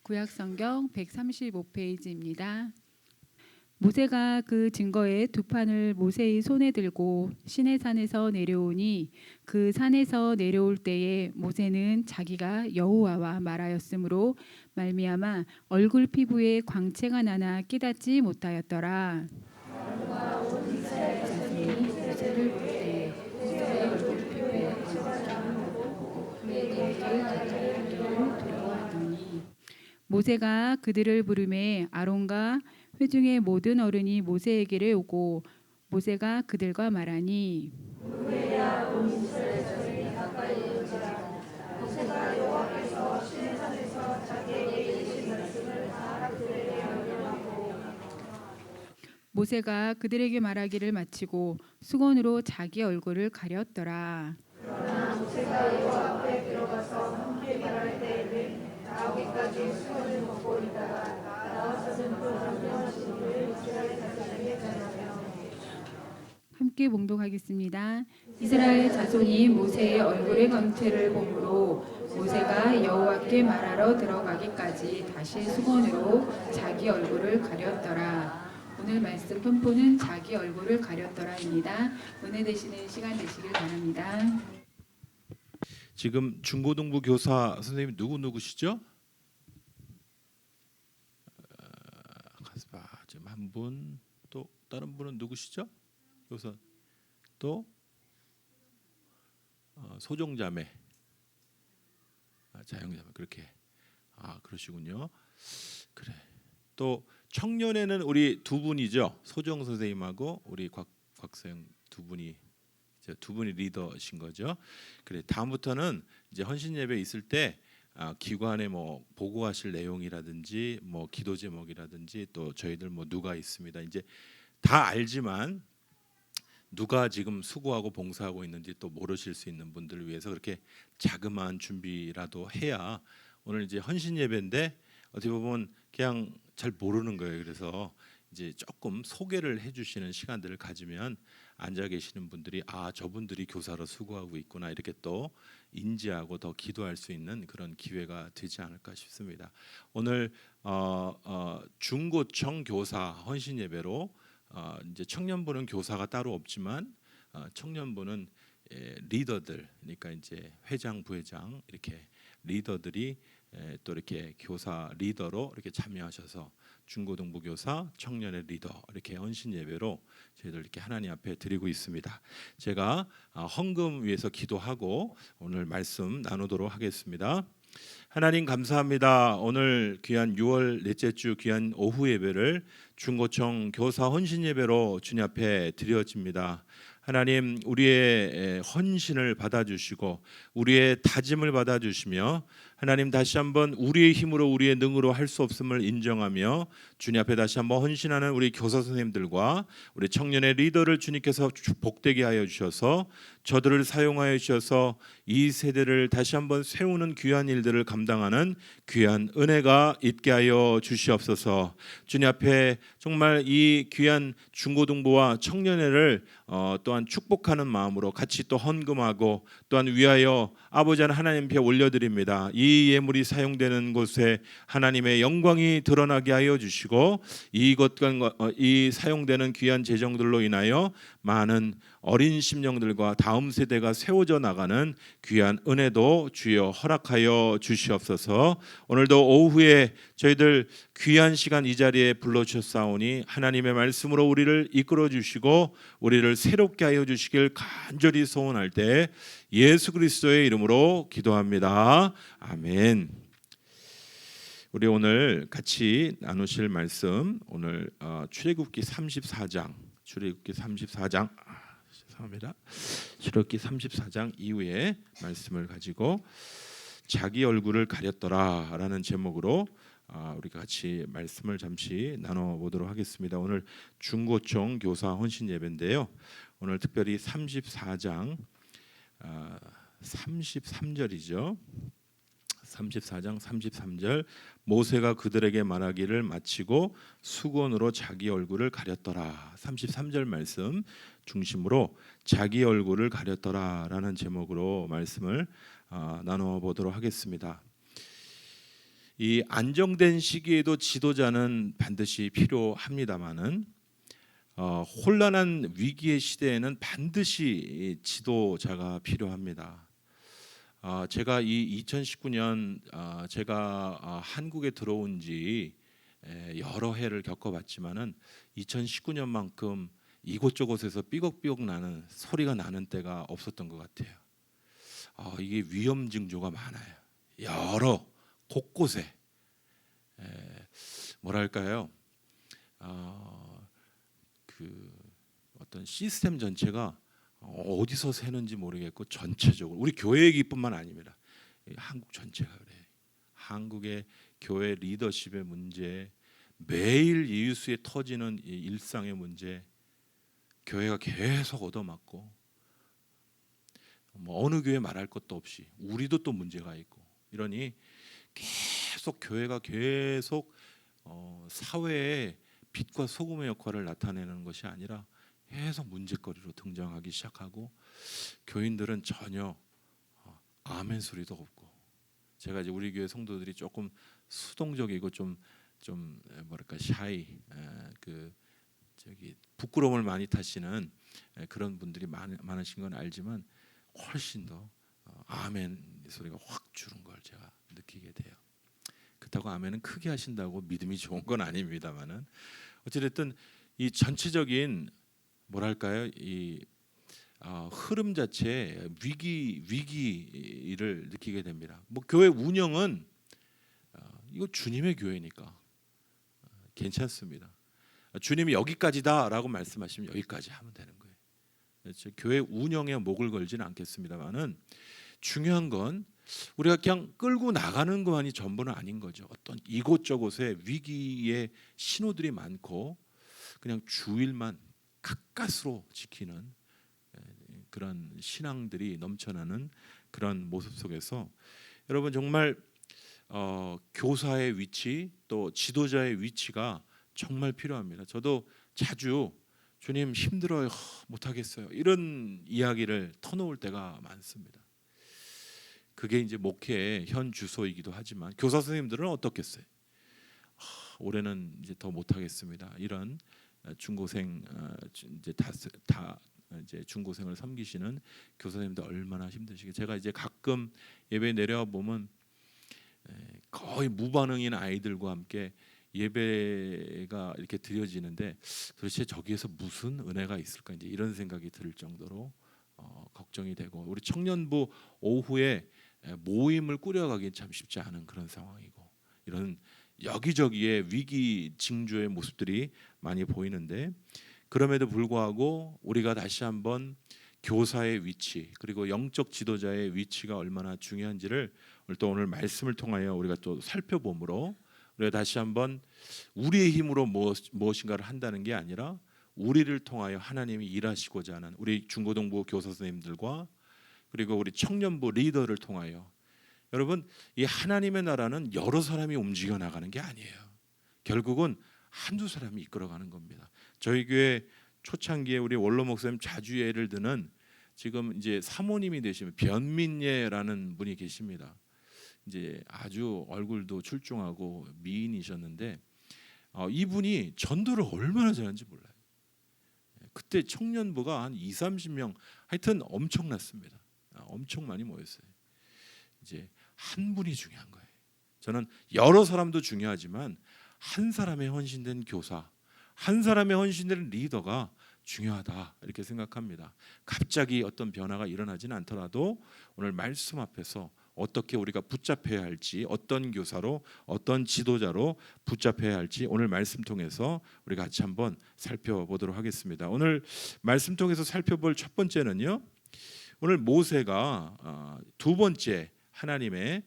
구약성경 135페이지입니다. 모세가 그 증거의 두 판을 모세의 손에 들고 시내산에서 내려오니 그 산에서 내려올 때에 모세는 자기가 여호와와 말하였으므로 말미암아 얼굴 피부에 광채가 나나 깨닫지 못하였더라. 자손이 모세를 볼 때에 모세의 얼굴 피부에 광채가 나고 그에게 가까이하기를 두려워하더니 모세가 그들을 부르매 아론과 회중의 모든 어른이 모세에게로 오고 모세가 그들과 말하니 모세가 그들에게 말하기를 마치고 수건으로 자기 얼굴을 가렸더라. 함께 봉독하겠습니다. 이스라엘 자손이 모세의 얼굴의 광채를 보므로 모세가 여호와께 말하러 들어가기까지 다시 수건으로 자기 얼굴을 가렸더라. 오늘 말씀 편포는 자기 얼굴을 가렸더라입니다. 은혜 되시는 시간 되시길 바랍니다. 지금 중고등부 교사 선생님 누구시죠? 지금 한 분, 또 다른 분은 누구시죠? 교사 또 소종자매, 자영자매 그렇게 그러시군요. 그래. 또 청년에는 우리 두 분이죠. 소정 선생님하고 우리 곽서영 두 분이 리더신 거죠. 그래. 다음부터는 이제 헌신 예배 있을 때 기관에 뭐 보고하실 내용이라든지 뭐 기도 제목이라든지 또 저희들 뭐 누가 있습니다. 이제 다 알지만 누가 지금 수고하고 봉사하고 있는지 또 모르실 수 있는 분들을 위해서 그렇게 자그마한 준비라도 해야 오늘 이제 헌신 예배인데 어떻게 보면 그냥 잘 모르는 거예요. 그래서 이제 조금 소개를 해주시는 시간들을 가지면 앉아 계시는 분들이 저분들이 교사로 수고하고 있구나 이렇게 또 인지하고 더 기도할 수 있는 그런 기회가 되지 않을까 싶습니다. 오늘 중고청 교사 헌신 예배로 이제 청년부는 교사가 따로 없지만 청년부는 리더들, 그러니까 이제 회장, 부회장 이렇게 리더들이 또 이렇게 교사 리더로 이렇게 참여하셔서 중고등부 교사, 청년의 리더 이렇게 헌신 예배로 저희들 이렇게 하나님 앞에 드리고 있습니다. 제가 헌금 위해서 기도하고 오늘 말씀 나누도록 하겠습니다. 하나님 감사합니다. 오늘 귀한 6월 넷째 주 귀한 오후 예배를 중고청 교사 헌신 예배로 주님 앞에 드려집니다. 하나님 우리의 헌신을 받아주시고 우리의 다짐을 받아주시며 하나님 다시 한번 우리의 힘으로 우리의 능으로 할 수 없음을 인정하며 주님 앞에 다시 한번 헌신하는 우리 교사 선생님들과 우리 청년의 리더를 주님께서 복되게 하여 주셔서 저들을 사용하여 주셔서 이 세대를 다시 한번 세우는 귀한 일들을 감당하는 귀한 은혜가 있게 하여 주시옵소서. 주님 앞에 정말 이 귀한 중고등부와 청년회를 또한 축복하는 마음으로 같이 또 헌금하고 또한 위하여 아버지 하나님 앞에 올려드립니다. 이 예물이 사용되는 곳에 하나님의 영광이 드러나게 하여 주시고 이것과 이 사용되는 귀한 재정들로 인하여 많은 어린 심령들과 다음 세대가 세워져 나가는 귀한 은혜도 주여 허락하여 주시옵소서. 오늘도 오후에 저희들 귀한 시간 이 자리에 불러주셨사오니 하나님의 말씀으로 우리를 이끌어 주시고 우리를 새롭게 하여 주시길 간절히 소원할 때 예수 그리스도의 이름으로 기도합니다. 아멘. 우리 오늘 같이 나누실 말씀 오늘 출애굽기 34장 죄송합니다. 출애굽기 34장 이후에 말씀을 가지고 자기 얼굴을 가렸더라라는 제목으로 우리가 같이 말씀을 잠시 나눠보도록 하겠습니다. 오늘 중고청 교사 헌신 예배인데요. 오늘 특별히 34장 33절이죠. 34장 33절 모세가 그들에게 말하기를 마치고 수건으로 자기 얼굴을 가렸더라. 33절 말씀 중심으로 자기 얼굴을 가렸더라라는 제목으로 말씀을 나눠보도록 하겠습니다. 이 안정된 시기에도 지도자는 반드시 필요합니다마는 혼란한 위기의 시대에는 반드시 지도자가 필요합니다. 제가 이 2019년 제가 한국에 들어온 지 여러 해를 겪어봤지만은 2019년만큼 이곳저곳에서 삐걱삐걱 나는 소리가 나는 때가 없었던 것 같아요. 이게 위험 징조가 많아요. 여러 곳곳에 뭐랄까요? 그 어떤 시스템 전체가 어디서 새는지 모르겠고 전체적으로 우리 교회 얘기뿐만 아닙니다. 한국 전체가 그래요. 한국의 교회 리더십의 문제, 매일 이웃에 터지는 이 일상의 문제, 교회가 계속 얻어맞고 뭐 어느 교회 말할 것도 없이 우리도 또 문제가 있고 이러니 계속 교회가 계속 사회에 빛과 소금의 역할을 나타내는 것이 아니라 계속 문제거리로 등장하기 시작하고 교인들은 전혀 아멘 소리도 없고 제가 이제 우리 교회 성도들이 조금 수동적이고 좀 뭐랄까 샤이 그 저기 부끄러움을 많이 타시는 그런 분들이 많으신 건 알지만 훨씬 더 아멘 소리가 확 주는 걸 제가 느끼게 돼요. 그렇다고 아멘은 크게 하신다고 믿음이 좋은 건 아닙니다만은 어찌됐든 이 전체적인 뭐랄까요 이 흐름 자체에 위기를 느끼게 됩니다. 뭐 교회 운영은 이거 주님의 교회니까 괜찮습니다. 주님이 여기까지다라고 말씀하시면 여기까지 하면 되는 거예요. 그렇죠? 교회 운영에 목을 걸지는 않겠습니다만은 중요한 건 우리가 그냥 끌고 나가는 것만이 전부는 아닌 거죠. 어떤 이곳저곳에 위기의 신호들이 많고 그냥 주일만 가까스로 지키는 그런 신앙들이 넘쳐나는 그런 모습 속에서 여러분 정말 교사의 위치 또 지도자의 위치가 정말 필요합니다. 저도 자주 주님 힘들어요, 못하겠어요 이런 이야기를 터놓을 때가 많습니다. 그게 이제 목회의 현 주소이기도 하지만 교사 선생님들은 어떻겠어요? 올해는 이제 더 못하겠습니다. 이런 중고생 이제 다 이제 중고생을 섬기시는 교사님들 얼마나 힘드시게. 제가 이제 가끔 예배 내려와 보면 거의 무반응인 아이들과 함께 예배가 이렇게 드려지는데 도대체 저기에서 무슨 은혜가 있을까 이제 이런 생각이 들 정도로 걱정이 되고 우리 청년부 오후에 모임을 꾸려가기 참 쉽지 않은 그런 상황이고 이런 여기저기에 위기 징조의 모습들이 많이 보이는데 그럼에도 불구하고 우리가 다시 한번 교사의 위치 그리고 영적 지도자의 위치가 얼마나 중요한지를 오늘 말씀을 통하여 우리가 또 살펴보므로 우리가 다시 한번 우리의 힘으로 무엇인가를 한다는 게 아니라 우리를 통하여 하나님이 일하시고자 하는 우리 중고등부 교사 선생님들과 그리고 우리 청년부 리더를 통하여 여러분 이 하나님의 나라는 여러 사람이 움직여 나가는 게 아니에요. 결국은 한두 사람이 이끌어가는 겁니다. 저희 교회 초창기에 우리 원로 목사님 자주 예를 드는 지금 이제 사모님이 되시면 변민예라는 분이 계십니다. 이제 아주 얼굴도 출중하고 미인이셨는데 이분이 전도를 얼마나 잘하는지 몰라요. 그때 청년부가 한 20-30명 하여튼 엄청났습니다. 엄청 많이 모였어요. 이제 한 분이 중요한 거예요. 저는 여러 사람도 중요하지만 한 사람의 헌신된 교사, 한 사람의 헌신된 리더가 중요하다 이렇게 생각합니다. 갑자기 어떤 변화가 일어나지는 않더라도 오늘 말씀 앞에서 어떻게 우리가 붙잡혀야 할지 어떤 교사로 어떤 지도자로 붙잡혀야 할지 오늘 말씀 통해서 우리 같이 한번 살펴보도록 하겠습니다. 오늘 말씀 통해서 살펴볼 첫 번째는요. 오늘 모세가 두 번째 하나님의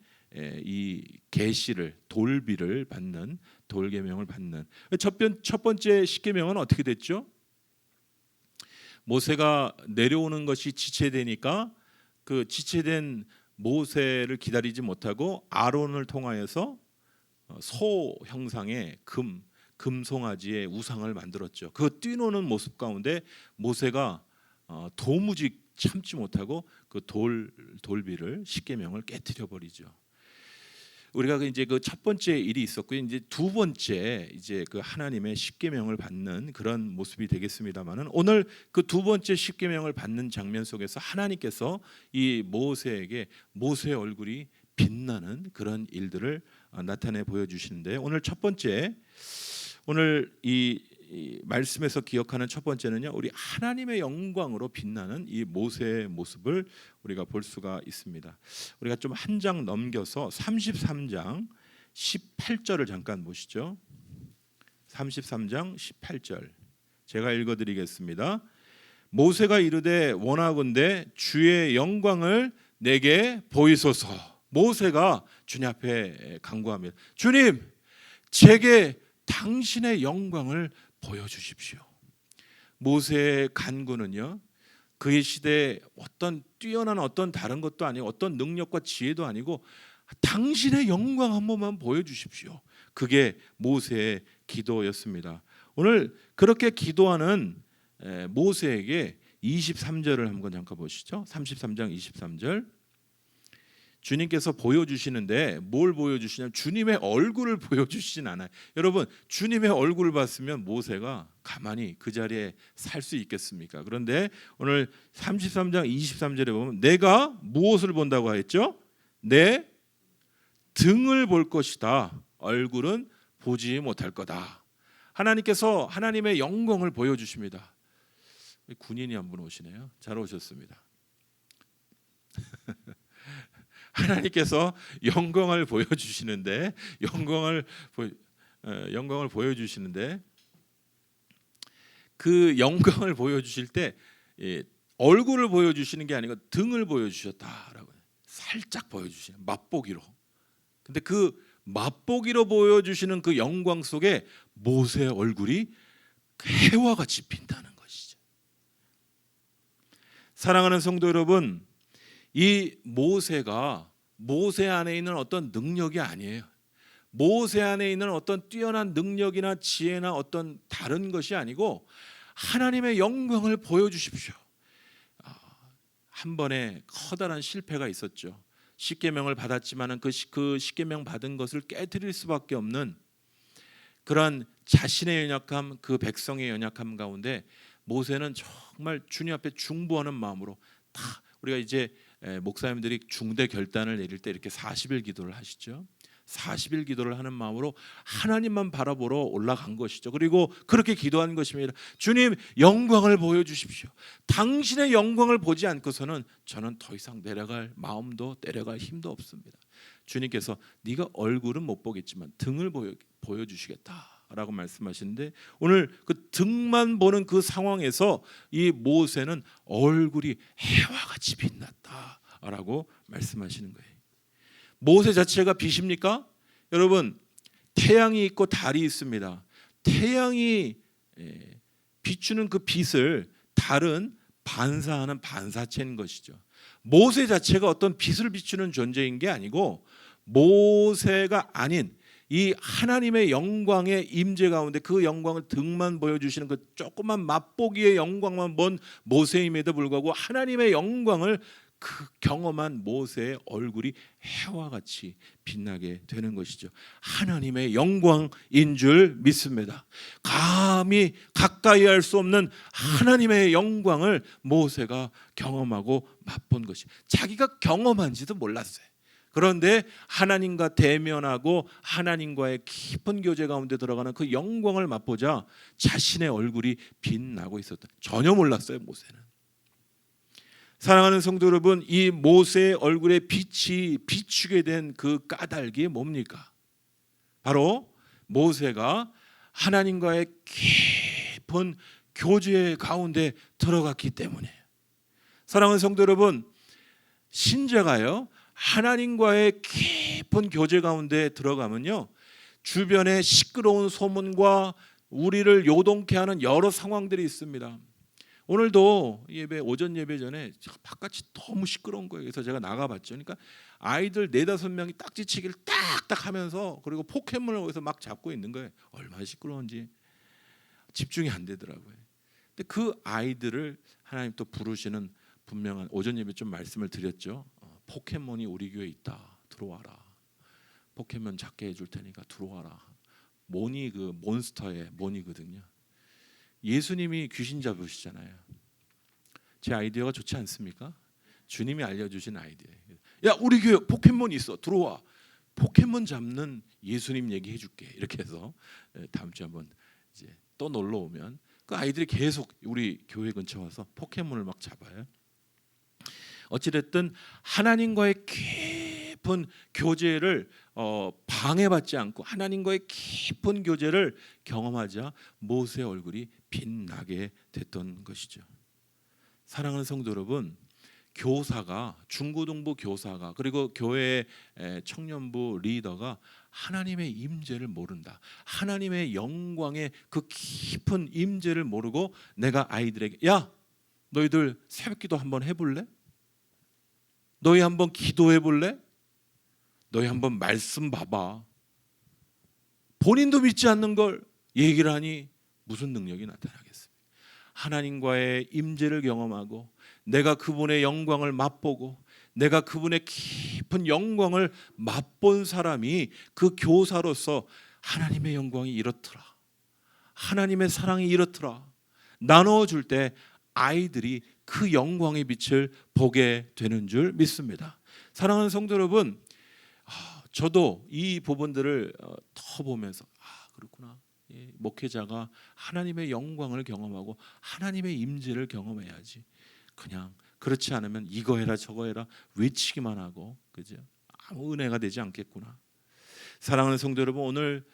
이 계시를 돌비를 받는 돌계명을 받는 첫 번째 십계명은 어떻게 됐죠? 모세가 내려오는 것이 지체되니까 그 지체된 모세를 기다리지 못하고 아론을 통하여서 소 형상의 금송아지의 우상을 만들었죠. 그 뛰노는 모습 가운데 모세가 도무지 참지 못하고 그 돌비를 십계명을 깨트려 버리죠. 우리가 이제 그 첫 번째 일이 있었고요. 이제 두 번째 이제 그 하나님의 십계명을 받는 그런 모습이 되겠습니다만은 오늘 그 두 번째 십계명을 받는 장면 속에서 하나님께서 이 모세에게 모세의 얼굴이 빛나는 그런 일들을 나타내 보여주시는데 오늘 첫 번째 오늘 이 말씀에서 기억하는 첫 번째는요. 우리 하나님의 영광으로 빛나는 이 모세의 모습을 우리가 볼 수가 있습니다. 우리가 좀 한 장 넘겨서 33장 18절을 잠깐 보시죠. 33장 18절 제가 읽어드리겠습니다. 모세가 이르되 원하건대 주의 영광을 내게 보이소서. 모세가 주님 앞에 간구합니다. 주님, 제게 당신의 영광을 보여주십시오. 모세의 간구는요, 그의 시대에 어떤 뛰어난 어떤 다른 것도 아니고 어떤 능력과 지혜도 아니고 당신의 영광 한 번만 보여주십시오. 그게 모세의 기도였습니다. 오늘 그렇게 기도하는 모세에게 23절을 한번 잠깐 보시죠. 33장 23절 주님께서 보여주시는데 뭘 보여주시냐면 주님의 얼굴을 보여주시진 않아요. 여러분, 주님의 얼굴을 봤으면 모세가 가만히 그 자리에 살 수 있겠습니까? 그런데 오늘 33장 23절에 보면 내가 무엇을 본다고 했죠? 내 등을 볼 것이다. 얼굴은 보지 못할 거다. 하나님께서 하나님의 영광을 보여주십니다. 군인이 한 분 오시네요. 잘 오셨습니다. 하나님께서 영광을 보여주시는데 영광을 보여주시는데 그 영광을 보여주실 때 얼굴을 보여주시는 게 아니고 등을 보여주셨다라고 살짝 보여주시는 맛보기로. 근데 그 맛보기로 보여주시는 그 영광 속에 모세의 얼굴이 해와 같이 빈다는 것이죠. 사랑하는 성도 여러분, 이 모세가 모세 안에 있는 어떤 능력이 아니에요. 모세 안에 있는 어떤 뛰어난 능력이나 지혜나 어떤 다른 것이 아니고 하나님의 영광을 보여주십시오. 한 번에 커다란 실패가 있었죠. 십계명을 받았지만은 그 십계명 받은 것을 깨트릴 수밖에 없는 그런 자신의 연약함, 그 백성의 연약함 가운데 모세는 정말 주님 앞에 중보하는 마음으로 다 우리가 이제 목사님들이 중대 결단을 내릴 때 이렇게 40일 기도를 하시죠. 40일 기도를 하는 마음으로 하나님만 바라보러 올라간 것이죠. 그리고 그렇게 기도한 것입니다. 주님, 영광을 보여주십시오. 당신의 영광을 보지 않고서는 저는 더 이상 내려갈 마음도 내려갈 힘도 없습니다. 주님께서 네가 얼굴은 못 보겠지만 등을 보여주시겠다라고 말씀하시는데 오늘 그 등만 보는 그 상황에서 이 모세는 얼굴이 해와 같이 빛났다라고 말씀하시는 거예요. 모세 자체가 빛입니까? 여러분, 태양이 있고 달이 있습니다. 태양이 비추는 그 빛을 달은 반사하는 반사체인 것이죠. 모세 자체가 어떤 빛을 비추는 존재인 게 아니고 모세가 아닌 이 하나님의 영광의 임재 가운데 그 영광을 등만 보여주시는 그 조그만 맛보기의 영광만 본 모세임에도 불구하고 하나님의 영광을 그 경험한 모세의 얼굴이 해와 같이 빛나게 되는 것이죠. 하나님의 영광인 줄 믿습니다. 감히 가까이 할 수 없는 하나님의 영광을 모세가 경험하고 맛본 것이 자기가 경험한지도 몰랐어요. 그런데 하나님과 대면하고 하나님과의 깊은 교제 가운데 들어가는 그 영광을 맛보자 자신의 얼굴이 빛나고 있었다. 전혀 몰랐어요, 모세는. 사랑하는 성도 여러분, 이 모세의 얼굴에 빛이 비추게 된 그 까닭이 뭡니까? 바로 모세가 하나님과의 깊은 교제 가운데 들어갔기 때문에. 사랑하는 성도 여러분, 신자가요 하나님과의 깊은 교제 가운데 들어가면요 주변의 시끄러운 소문과 우리를 요동케 하는 여러 상황들이 있습니다. 오늘도 예배 오전 예배 전에 바깥이 너무 시끄러운 거예요. 그래서 제가 나가봤죠. 그러니까 아이들 4-5명이 딱지치기를 딱딱 하면서 그리고 포켓몬을 거기서 막 잡고 있는 거예요. 얼마나 시끄러운지 집중이 안 되더라고요. 근데 그 아이들을 하나님 또 부르시는 분명한 오전 예배 좀 말씀을 드렸죠. 포켓몬이 우리 교회에 있다. 들어와라. 포켓몬 잡게 해줄 테니까 들어와라. 모니 그 몬스터의 모니거든요. 예수님이 귀신 잡으시잖아요. 제 아이디어가 좋지 않습니까? 주님이 알려주신 아이디어예요. 야, 우리 교회 포켓몬 있어, 들어와. 포켓몬 잡는 예수님 얘기해 줄게. 이렇게 해서 다음 주에 한번 이제 또 놀러 오면 그 아이들이 계속 우리 교회 근처 와서 포켓몬을 막 잡아요. 어찌됐든 하나님과의 깊은 교제를 방해받지 않고 하나님과의 깊은 교제를 경험하자 모세의 얼굴이 빛나게 됐던 것이죠. 사랑하는 성도 여러분, 교사가, 중고등부 교사가, 그리고 교회 청년부 리더가 하나님의 임재를 모른다. 하나님의 영광의 그 깊은 임재를 모르고 내가 아이들에게, 야, 너희들 새벽기도 한번 해볼래? 너희 한번 기도해 볼래? 너희 한번 말씀 봐봐. 본인도 믿지 않는 걸 얘기를 하니 무슨 능력이 나타나겠습니까? 하나님과의 임재를 경험하고 내가 그분의 영광을 맛보고 내가 그분의 깊은 영광을 맛본 사람이 그 교사로서 하나님의 영광이 이렇더라, 하나님의 사랑이 이렇더라 나눠줄 때 아이들이 그 영광의 빛을 보게 되는 줄 믿습니다. 사랑하는 성도 여러분, 저도 이 부분들을 더 보면서 그렇구나. 목회자가 하나님의 영광을 경험하고 하나님의 임재를 경험해야지. 그냥 그렇지 않으면 이거 해라 저거 해라 외치기만 하고, 그죠? 아무 은혜가 되지 않겠구나. 사랑하는 성도 여러분, 오늘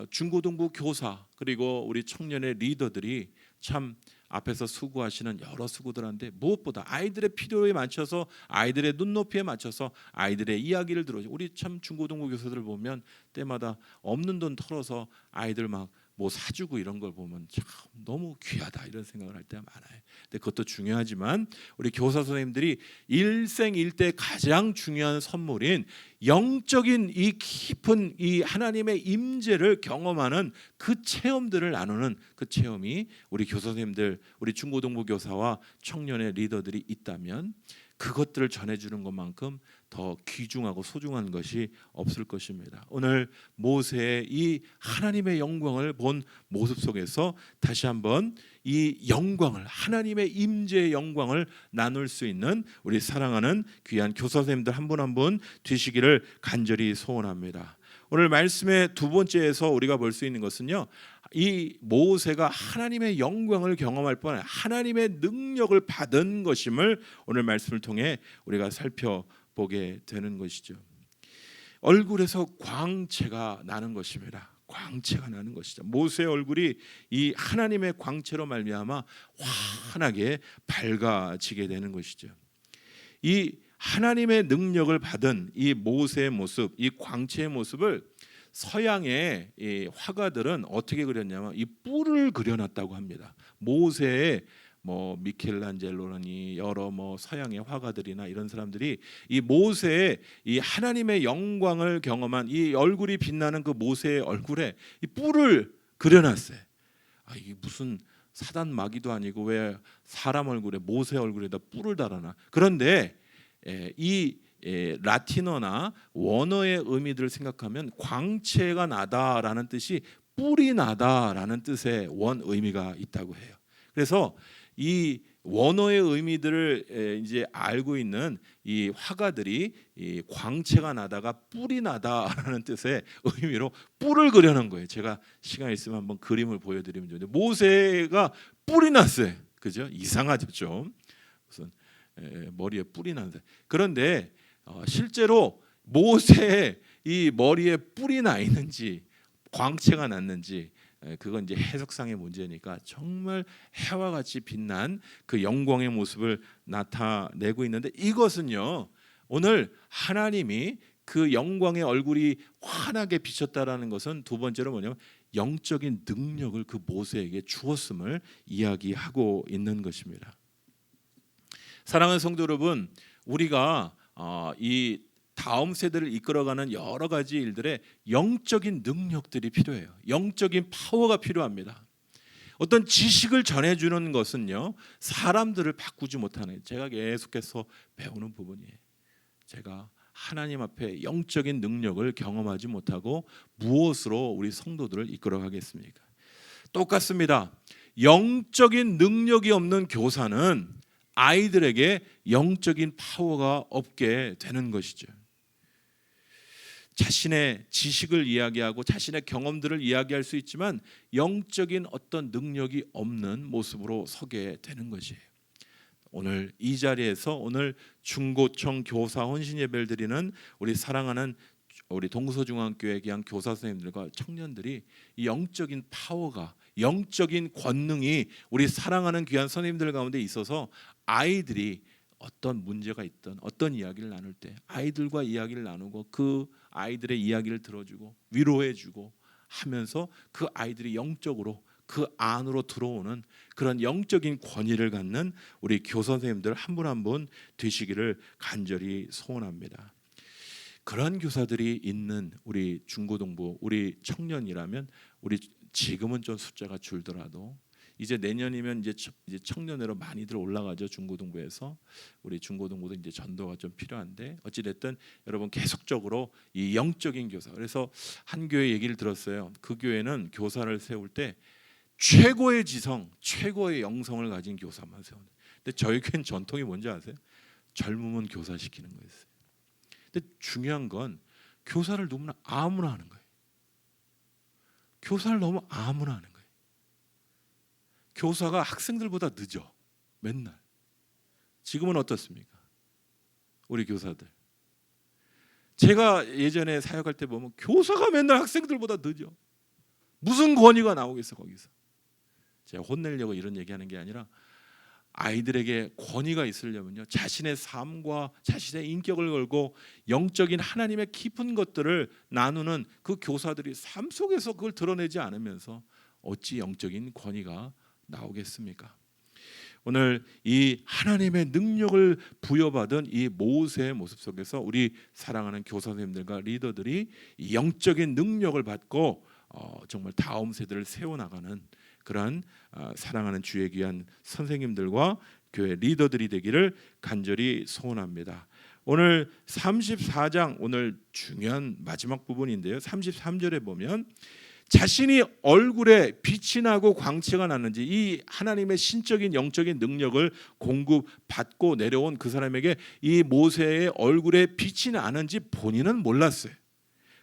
중고등부 교사 그리고 우리 청년의 리더들이 참 앞에서 수고하시는 여러 수고들한테 무엇보다 아이들의 필요에 맞춰서 아이들의 눈높이에 맞춰서 아이들의 이야기를 들어줘. 우리 참 중고등부 교사들 보면 때마다 없는 돈 털어서 아이들 막 뭐 사주고 이런 걸 보면 참 너무 귀하다 이런 생각을 할 때가 많아요. 근데 그것도 중요하지만 우리 교사 선생님들이 일생일대 가장 중요한 선물인 영적인 이 깊은 이 하나님의 임재를 경험하는 그 체험들을 나누는 그 체험이 우리 교사 선생님들, 우리 중고등부 교사와 청년의 리더들이 있다면 그것들을 전해주는 것만큼 더 귀중하고 소중한 것이 없을 것입니다. 오늘 모세의 이 하나님의 영광을 본 모습 속에서 다시 한번 이 영광을, 하나님의 임재의 영광을 나눌 수 있는 우리 사랑하는 귀한 교사 선생님들 한 분 한 분 되시기를 간절히 소원합니다. 오늘 말씀의 두 번째에서 우리가 볼 수 있는 것은요, 이 모세가 하나님의 영광을 경험할 뻔 하나님의 능력을 받은 것임을 오늘 말씀을 통해 우리가 살펴보게 되는 것이죠. 얼굴에서 광채가 나는 것입니다. 광채가 나는 것이죠. 모세의 얼굴이 이 하나님의 광채로 말미암아 환하게 밝아지게 되는 것이죠. 이 하나님의 능력을 받은 이 모세의 모습, 이 광채의 모습을 서양의 이 화가들은 어떻게 그렸냐면 이 뿔을 그려놨다고 합니다. 모세의 뭐 미켈란젤로라니 여러 뭐 서양의 화가들이나 이런 사람들이 이 모세의 이 하나님의 영광을 경험한 이 얼굴이 빛나는 그 모세의 얼굴에 이 뿔을 그려놨어요. 이게 무슨 사단 마귀도 아니고 왜 사람 얼굴에 모세 얼굴에다 뿔을 달아나? 그런데 이 라틴어나 원어의 의미들을 생각하면 광채가 나다라는 뜻이 뿔이 나다라는 뜻의 원 의미가 있다고 해요. 그래서 이 원어의 의미들을 이제 알고 있는 이 화가들이 이 광채가 나다가 뿔이 나다라는 뜻의 의미로 뿔을 그려놓은 거예요. 제가 시간 있으면 한번 그림을 보여드리면 좋은데 모세가 뿔이 났어요. 그죠? 이상하죠 좀. 무슨 머리에 뿔이 나는데, 그런데 실제로 모세의 이 머리에 뿔이 나 있는지 광채가 났는지 그건 이제 해석상의 문제니까 정말 해와 같이 빛난 그 영광의 모습을 나타내고 있는데, 이것은요 오늘 하나님이 그 영광의 얼굴이 환하게 비쳤다라는 것은 두 번째로 뭐냐면 영적인 능력을 그 모세에게 주었음을 이야기하고 있는 것입니다. 사랑하는 성도 여러분, 우리가 이 다음 세대를 이끌어가는 여러 가지 일들에 영적인 능력들이 필요해요. 영적인 파워가 필요합니다. 어떤 지식을 전해주는 것은요 사람들을 바꾸지 못하는, 제가 계속해서 배우는 부분이에요. 제가 하나님 앞에 영적인 능력을 경험하지 못하고 무엇으로 우리 성도들을 이끌어 가겠습니까? 똑같습니다. 영적인 능력이 없는 교사는 아이들에게 영적인 파워가 없게 되는 것이죠. 자신의 지식을 이야기하고 자신의 경험들을 이야기할 수 있지만 영적인 어떤 능력이 없는 모습으로 서게 되는 것이에요. 오늘 이 자리에서 오늘 중고청 교사 혼신 예배를 드리는 우리 사랑하는 우리 동서중앙교회 귀한 교사 선생님들과 청년들이 이 영적인 파워가, 영적인 권능이 우리 사랑하는 귀한 선생님들 가운데 있어서 아이들이 어떤 문제가 있든 어떤 이야기를 나눌 때 아이들과 이야기를 나누고 그 아이들의 이야기를 들어주고 위로해주고 하면서 그 아이들이 영적으로 그 안으로 들어오는 그런 영적인 권위를 갖는 우리 교사 선생님들 한 분 한 분 되시기를 간절히 소원합니다. 그런 교사들이 있는 우리 중고등부 우리 청년이라면 우리 지금은 좀 숫자가 줄더라도 이제 내년이면 이제 청년회로 많이들 올라가죠. 중고등부에서 우리 중고등부도 이제 전도가 좀 필요한데 어찌 됐든 여러분 계속적으로 이 영적인 교사. 그래서 한 교회 얘기를 들었어요. 그 교회는 교사를 세울 때 최고의 지성, 최고의 영성을 가진 교사만 세운다. 근데 저희 교회는 전통이 뭔지 아세요? 젊으면 교사시키는 거였어요. 근데 중요한 건 교사를 너무나 아무나 하는 거예요. 교사를 너무 아무나 하는 거예요. 교사가 학생들보다 늦어. 맨날. 지금은 어떻습니까? 우리 교사들. 제가 예전에 사역할 때 보면 교사가 맨날 학생들보다 늦어. 무슨 권위가 나오겠어 거기서. 제가 혼내려고 이런 얘기하는 게 아니라 아이들에게 권위가 있으려면요 자신의 삶과 자신의 인격을 걸고 영적인 하나님의 깊은 것들을 나누는 그 교사들이 삶 속에서 그걸 드러내지 않으면서 어찌 영적인 권위가 나오겠습니까? 오늘 이 하나님의 능력을 부여받은 이 모세의 모습 속에서 우리 사랑하는 교사 선생님들과 리더들이 이 영적인 능력을 받고 정말 다음 세대를 세워나가는 그러한 사랑하는 주의 귀한 선생님들과 교회 리더들이 되기를 간절히 소원합니다. 오늘 34장 오늘 중요한 마지막 부분인데요. 33절에 보면 자신이 얼굴에 빛이 나고 광채가 나는지 이 하나님의 신적인 영적인 능력을 공급받고 내려온 그 사람에게 이 모세의 얼굴에 빛이 나는지 본인은 몰랐어요.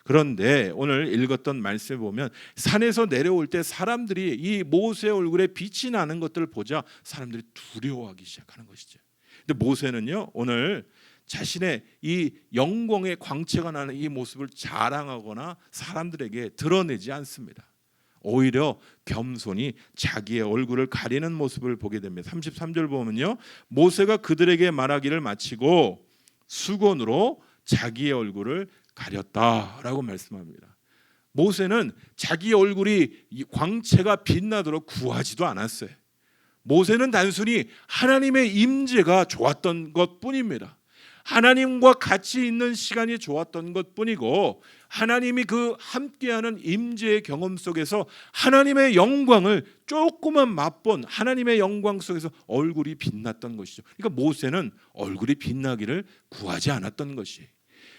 그런데 오늘 읽었던 말씀에 보면 산에서 내려올 때 사람들이 이 모세의 얼굴에 빛이 나는 것들을 보자 사람들이 두려워하기 시작하는 것이죠. 근데 모세는요 오늘 자신의 이 영광의 광채가 나는 이 모습을 자랑하거나 사람들에게 드러내지 않습니다. 오히려 겸손히 자기의 얼굴을 가리는 모습을 보게 됩니다. 33절 보면요 모세가 그들에게 말하기를 마치고 수건으로 자기의 얼굴을 가렸다라고 말씀합니다. 모세는 자기 얼굴이 광채가 빛나도록 구하지도 않았어요. 모세는 단순히 하나님의 임재가 좋았던 것뿐입니다. 하나님과 같이 있는 시간이 좋았던 것뿐이고 하나님이 그 함께하는 임재의 경험 속에서 하나님의 영광을 조금만 맛본 하나님의 영광 속에서 얼굴이 빛났던 것이죠. 그러니까 모세는 얼굴이 빛나기를 구하지 않았던 것이에요.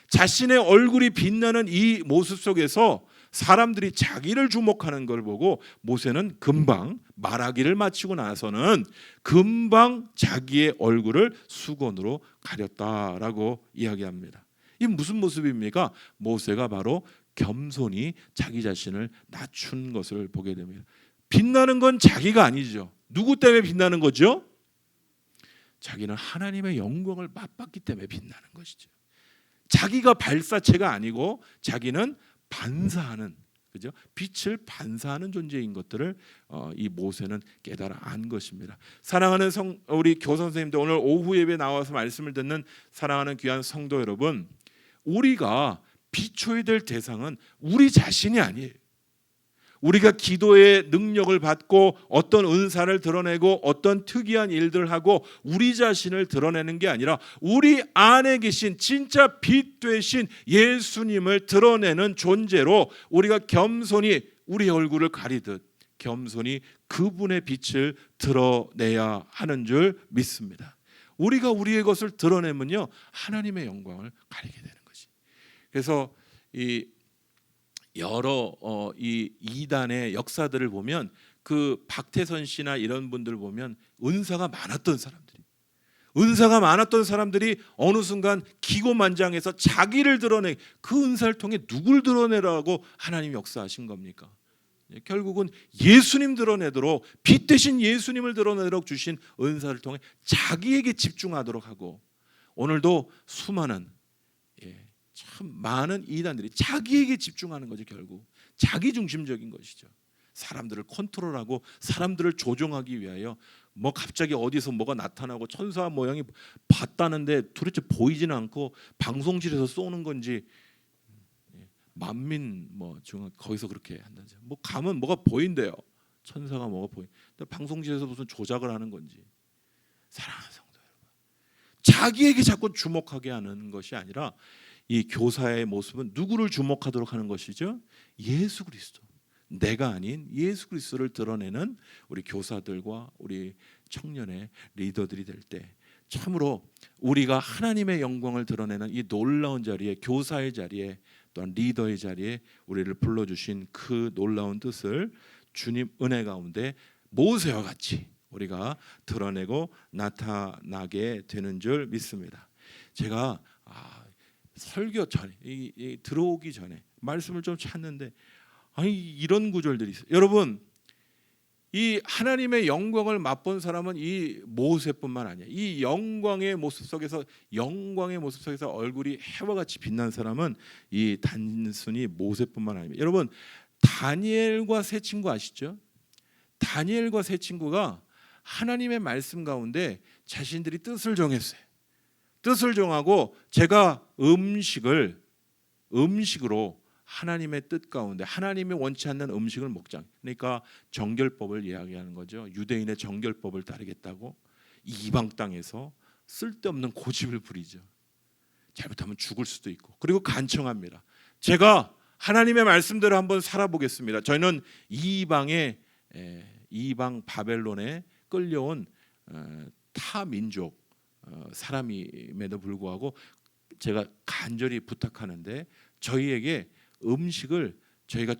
자신의 얼굴이 빛나는 이 모습 속에서 사람들이 자기를 주목하는 걸 보고 모세는 금방 말하기를 마치고 나서는 금방 자기의 얼굴을 수건으로 가렸다라고 이야기합니다. 이 무슨 모습입니까? 모세가 바로 겸손히 자기 자신을 낮춘 것을 보게 됩니다. 빛나는 건 자기가 아니죠. 누구 때문에 빛나는 거죠? 자기는 하나님의 영광을 맛봤기 때문에 빛나는 것이죠. 자기가 발사체가 아니고 자기는 반사하는 그죠? 빛을 반사하는 존재인 것들을 이 모세는 깨달아 안 것입니다. 사랑하는 우리 교사 선생님들 오늘 오후 예배 나와서 말씀을 듣는 사랑하는 귀한 성도 여러분, 우리가 비춰야 될 대상은 우리 자신이 아니에요. 우리가 기도의 능력을 받고 어떤 은사를 드러내고 어떤 특이한 일들을 하고 우리 자신을 드러내는 게 아니라 우리 안에 계신 진짜 빛 되신 예수님을 드러내는 존재로 우리가 겸손히 우리 얼굴을 가리듯 겸손히 그분의 빛을 드러내야 하는 줄 믿습니다. 우리가 우리의 것을 드러내면요 하나님의 영광을 가리게 되는 거죠. 그래서 이 여러 이 이단의 역사들을 보면 그 박태선 씨나 이런 분들 보면 은사가 많았던 사람들이 어느 순간 기고만장해서 자기를 드러내, 그 은사를 통해 누굴 드러내라고 하나님이 역사하신 겁니까? 결국은 예수님 드러내도록, 빛 대신 예수님을 드러내도록 주신 은사를 통해 자기에게 집중하도록 하고, 오늘도 수많은 참 많은 이단들이 자기에게 집중하는 거죠. 결국 자기 중심적인 것이죠. 사람들을 컨트롤하고 사람들을 조종하기 위하여 뭐 갑자기 어디서 뭐가 나타나고 천사 모양이 봤다는데 도대체 보이지는 않고 방송실에서 쏘는 건지, 만민 뭐 중앙 거기서 그렇게 한다죠. 뭐 가면 뭐가 보인대요. 천사가 뭐가 보인. 방송실에서 무슨 조작을 하는 건지. 사랑하는 성도 여러분, 자기에게 자꾸 주목하게 하는 것이 아니라 이 교사의 모습은 누구를 주목하도록 하는 것이죠? 예수 그리스도. 내가 아닌 예수 그리스도를 드러내는 우리 교사들과 우리 청년의 리더들이 될 때, 참으로 우리가 하나님의 영광을 드러내는 이 놀라운 자리에, 교사의 자리에, 또한 리더의 자리에 우리를 불러주신 그 놀라운 뜻을 주님 은혜 가운데 모세와 같이 우리가 드러내고 나타나게 되는 줄 믿습니다. 제가 설교 전에 들어오기 전에 말씀을 좀 찾는데, 아니 이런 구절들이 있어요. 여러분, 이 하나님의 영광을 맛본 사람은 이 모세뿐만 아니에요. 이 영광의 모습 속에서 얼굴이 해와 같이 빛난 사람은 이 단순히 모세뿐만 아닙니다. 여러분, 다니엘과 세 친구 아시죠? 다니엘과 세 친구가 하나님의 말씀 가운데 자신들이 뜻을 정했어요. 뜻을 정하고 제가 음식으로 하나님의 뜻 가운데 하나님이 원치 않는 음식을 먹자. 그러니까 정결법을 이야기하는 거죠. 유대인의 정결법을 따르겠다고 이방 땅에서 쓸데없는 고집을 부리죠. 잘못하면 죽을 수도 있고, 그리고 간청합니다. 제가 하나님의 말씀대로 한번 살아보겠습니다. 저희는 이방 바벨론에 끌려온 타 민족 사람임에도 불구하고 제가 간절히 부탁하는데, 저희에게 음식을 저희가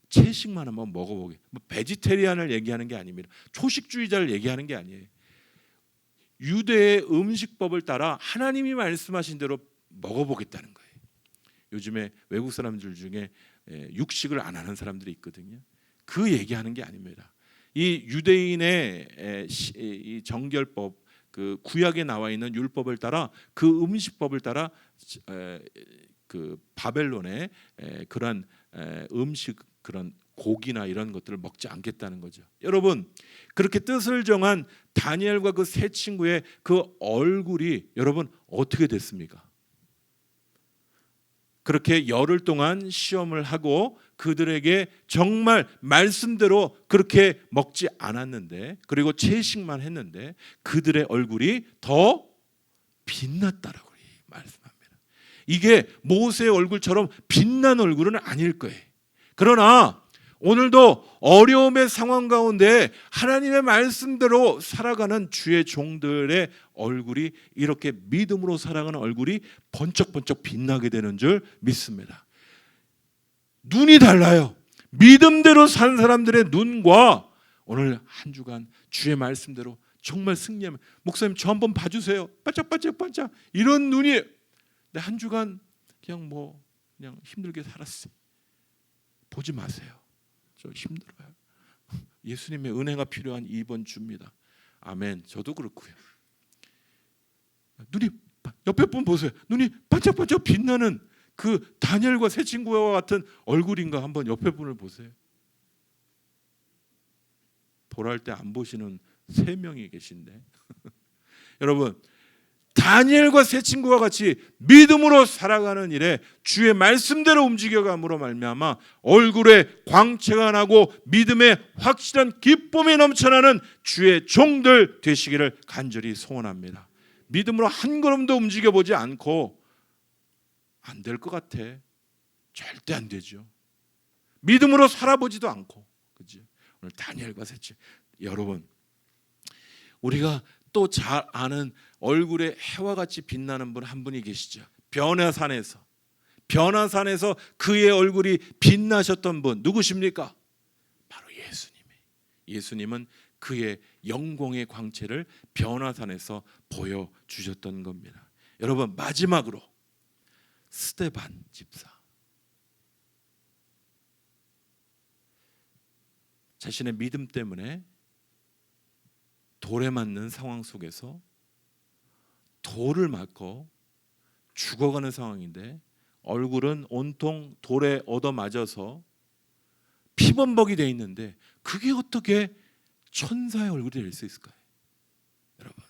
채식만 한번 먹어보게. 뭐 베지테리안을 얘기하는 게 아닙니다. 초식주의자를 얘기하는 게 아니에요. 유대의 음식법을 따라 하나님이 말씀하신 대로 먹어보겠다는 거예요. 요즘에 외국 사람들 중에 육식을 안 하는 사람들이 있거든요. 그 얘기하는 게 아닙니다. 이 유대인의 이 정결법, 그 구약에 나와 있는 율법을 따라, 그 음식법을 따라 그 바벨론의 그런 음식, 그런 고기나 이런 것들을 먹지 않겠다는 거죠. 여러분, 그렇게 뜻을 정한 다니엘과 그 세 친구의 그 얼굴이 여러분 어떻게 됐습니까? 그렇게 열흘 동안 시험을 하고 그들에게 정말 말씀대로 그렇게 먹지 않았는데, 그리고 채식만 했는데 그들의 얼굴이 더 빛났다라고 말씀합니다. 이게 모세의 얼굴처럼 빛난 얼굴은 아닐 거예요. 그러나 오늘도 어려움의 상황 가운데 하나님의 말씀대로 살아가는 주의 종들의 얼굴이, 이렇게 믿음으로 살아가는 얼굴이 번쩍번쩍 빛나게 되는 줄 믿습니다. 눈이 달라요. 믿음대로 산 사람들의 눈과 오늘 한 주간 주의 말씀대로 정말 승리하면, 목사님 저 한번 봐주세요. 반짝반짝반짝 이런 눈이, 근데 한 주간 그냥 힘들게 살았어요. 보지 마세요. 저 힘들어요. 예수님의 은혜가 필요한 이번 주입니다. 아멘. 저도 그렇고요. 눈이, 옆에 분 보세요. 눈이 반짝반짝 빛나는 그 다니엘과 세 친구와 같은 얼굴인가 한번 옆에 분을 보세요. 보랄 때 안 보시는 3명이 계신데 여러분, 다니엘과 세 친구와 같이 믿음으로 살아가는 일에 주의 말씀대로 움직여감으로 말미암아 얼굴에 광채가 나고 믿음의 확실한 기쁨이 넘쳐나는 주의 종들 되시기를 간절히 소원합니다. 믿음으로 한 걸음도 움직여보지 않고 안 될 것 같아. 절대 안 되죠. 믿음으로 살아보지도 않고, 그죠? 오늘 다니엘과 세 친구, 여러분, 우리가 또 잘 아는 얼굴에 해와 같이 빛나는 분 한 분이 계시죠. 변화산에서 변화산에서 그의 얼굴이 빛나셨던 분 누구십니까? 바로 예수님은 그의 영광의 광채를 변화산에서 보여주셨던 겁니다. 여러분, 마지막으로 스데반 집사, 자신의 믿음 때문에 돌에 맞는 상황 속에서 돌을 맞고 죽어가는 상황인데 얼굴은 온통 돌에 얻어맞아서 피범벅이 돼 있는데 그게 어떻게 천사의 얼굴이 될 수 있을까요? 여러분,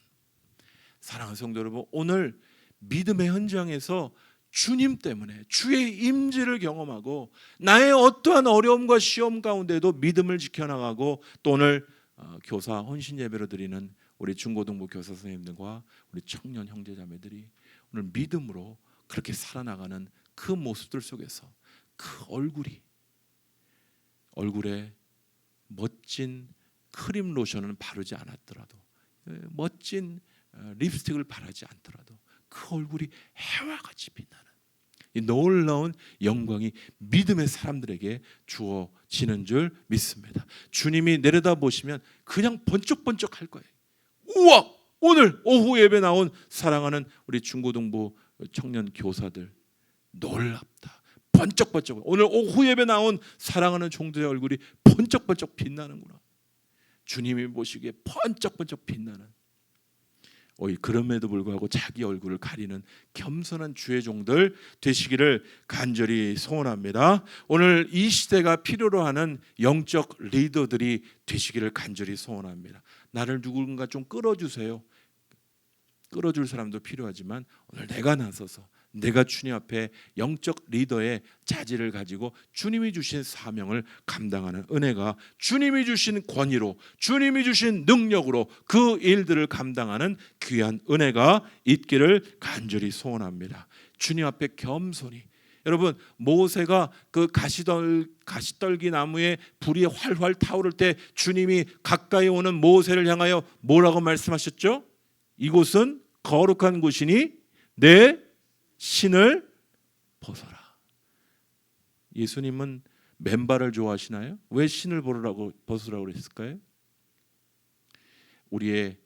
사랑하는 성도 여러분, 오늘 믿음의 현장에서 주님 때문에 주의 임재를 경험하고 나의 어떠한 어려움과 시험 가운데도 믿음을 지켜나가고 또 오늘 교사 헌신 예배로 드리는 우리 중고등부 교사 선생님들과 우리 청년 형제자매들이 오늘 믿음으로 그렇게 살아나가는 그 모습들 속에서 그 얼굴에 멋진 크림 로션을 바르지 않았더라도, 멋진 립스틱을 바르지 않더라도 그 얼굴이 해와 같이 빛나는 이 놀라운 영광이 믿음의 사람들에게 주어지는 줄 믿습니다. 주님이 내려다보시면 그냥 번쩍번쩍 할 거예요. 우와! 오늘 오후 예배 나온 사랑하는 우리 중고등부 청년 교사들 놀랍다. 번쩍번쩍. 오늘 오후 예배 나온 사랑하는 종들의 얼굴이 번쩍번쩍 빛나는구나. 주님이 보시기에 번쩍번쩍 빛나는, 그럼에도 불구하고 자기 얼굴을 가리는 겸손한 주의 종들 되시기를 간절히 소원합니다. 오늘 이 시대가 필요로 하는 영적 리더들이 되시기를 간절히 소원합니다. 나를 누군가 좀 끌어주세요. 끌어줄 사람도 필요하지만 오늘 내가 나서서 내가 주님 앞에 영적 리더의 자질을 가지고 주님이 주신 사명을 감당하는 은혜가, 주님이 주신 권위로, 주님이 주신 능력으로 그 일들을 감당하는 귀한 은혜가 있기를 간절히 소원합니다. 주님 앞에 겸손히. 여러분, 모세가 그 가시떨기 나무에 불이 활활 타오를 때 주님이 가까이 오는 모세를 향하여 뭐라고 말씀하셨죠? 이곳은 거룩한 곳이니 내 신을 벗어라. 예수님은 맨발을 좋아하시나요? 왜 신을 벗으라고 그랬을까요? 우리의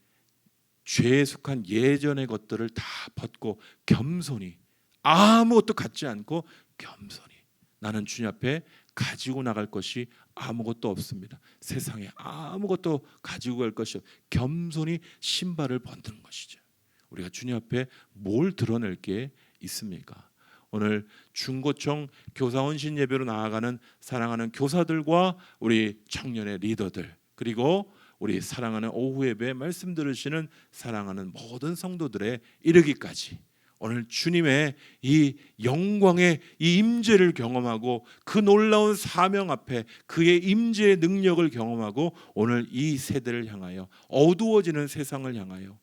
죄에 속한 예전의 것들을 다 벗고 겸손히, 아무것도 갖지 않고 겸손히, 나는 주님 앞에 가지고 나갈 것이 아무것도 없습니다. 세상에 아무것도 가지고 갈 것이 없습니다. 겸손히 신발을 벗는 것이죠. 우리가 주님 앞에 뭘 드러낼 게 있습니까? 오늘 중고청 교사 헌신 예배로 나아가는 사랑하는 교사들과 우리 청년의 리더들, 그리고 우리 사랑하는 오후 예배 말씀 들으시는 사랑하는 모든 성도들의 이르기까지 오늘 주님의 이 영광의 이 임재를 경험하고 그 놀라운 사명 앞에 그의 임재의 능력을 경험하고 오늘 이 세대를 향하여, 어두워지는 세상을 향하여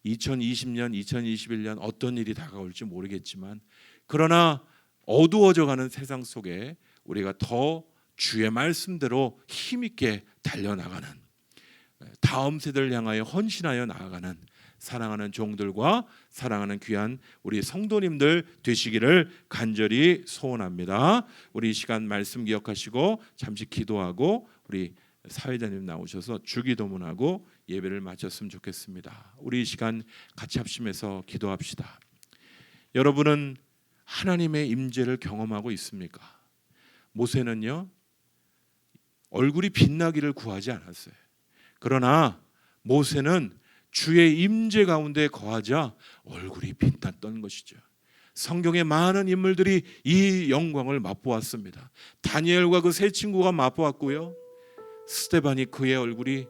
2020년, 2021년 어떤 일이 다가올지 모르겠지만, 그러나 어두워져가는 세상 속에 우리가 더 주의 말씀대로 힘있게 달려나가는, 다음 세대를 향하여 헌신하여 나아가는 사랑하는 종들과 사랑하는 귀한 우리 성도님들 되시기를 간절히 소원합니다. 우리 이 시간 말씀 기억하시고 잠시 기도하고 우리 사회자님 나오셔서 주기도문하고 예배를 마쳤으면 좋겠습니다. 우리 이 시간 같이 합심해서 기도합시다. 여러분은 하나님의 임재를 경험하고 있습니까? 모세는요, 얼굴이 빛나기를 구하지 않았어요. 그러나 모세는 주의 임재 가운데 거하자 얼굴이 빛났던 것이죠. 성경의 많은 인물들이 이 영광을 맛보았습니다. 다니엘과 그 세 친구가 맛보았고요, 스데반이 그의 얼굴이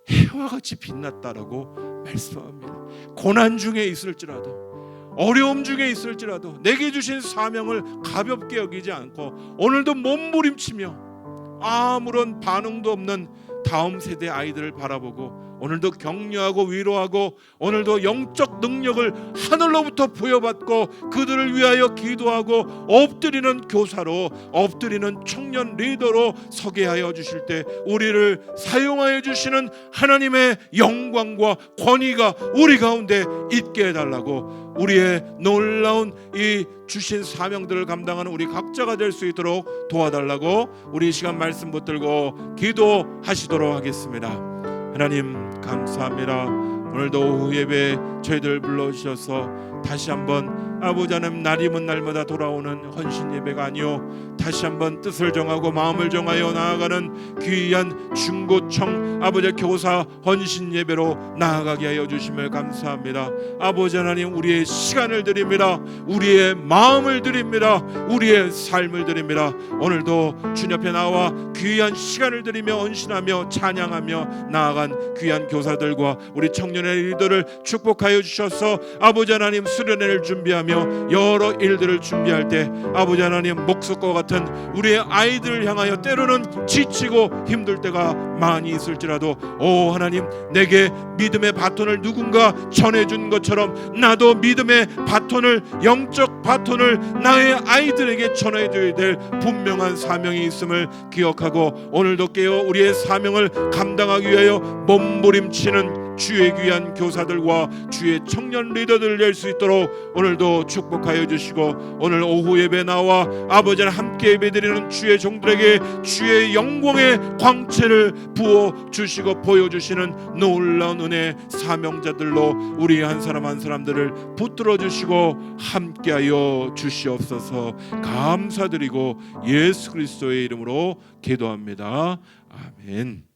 해와 같이 빛났다라고 말씀합니다. 고난 중에 있을지라도, 어려움 중에 있을지라도 내게 주신 사명을 가볍게 여기지 않고 오늘도 몸부림치며 아무런 반응도 없는 다음 세대 아이들을 바라보고 오늘도 격려하고 위로하고 오늘도 영적 능력을 하늘로부터 부여받고 그들을 위하여 기도하고 엎드리는 교사로, 엎드리는 청년 리더로 서게 하여 주실 때 우리를 사용하여 주시는 하나님의 영광과 권위가 우리 가운데 있게 해달라고, 우리의 놀라운 이 주신 사명들을 감당하는 우리 각자가 될 수 있도록 도와달라고 우리 이 시간 말씀 붙들고 기도하시도록 하겠습니다. 하나님 감사합니다. 오늘도 오후 예배 저희들 불러주셔서 다시 한번 아버지 하나님, 날이면 날마다 돌아오는 헌신 예배가 아니요 다시 한번 뜻을 정하고 마음을 정하여 나아가는 귀한 중고청 아버지 교사 헌신 예배로 나아가게 하여 주심을 감사합니다. 아버지 하나님, 우리의 시간을 드립니다. 우리의 마음을 드립니다. 우리의 삶을 드립니다. 오늘도 주님 앞에 나와 귀한 시간을 드리며 헌신하며 찬양하며 나아간 귀한 교사들과 우리 청년의 리더를 축복하여 주셔서 아버지 하나님, 수련회를 준비하며 여러 일들을 준비할 때 아버지 하나님, 목석과 같은 우리의 아이들을 향하여 때로는 지치고 힘들 때가 많이 있을지라도 오 하나님, 내게 믿음의 바톤을 누군가 전해준 것처럼 나도 믿음의 바톤을, 영적 바톤을 나의 아이들에게 전해줘야 될 분명한 사명이 있음을 기억하고 오늘도 깨어 우리의 사명을 감당하기 위하여 몸부림치는 주의 귀한 교사들과 주의 청년 리더들 될 수 있도록 오늘도 축복하여 주시고, 오늘 오후 예배 나와 아버지와 함께 예배드리는 주의 종들에게 주의 영광의 광채를 부어 주시고 보여주시는 놀라운 은혜 사명자들로 우리 한 사람 한 사람들을 붙들어 주시고 함께하여 주시옵소서. 감사드리고 예수 그리스도의 이름으로 기도합니다. 아멘.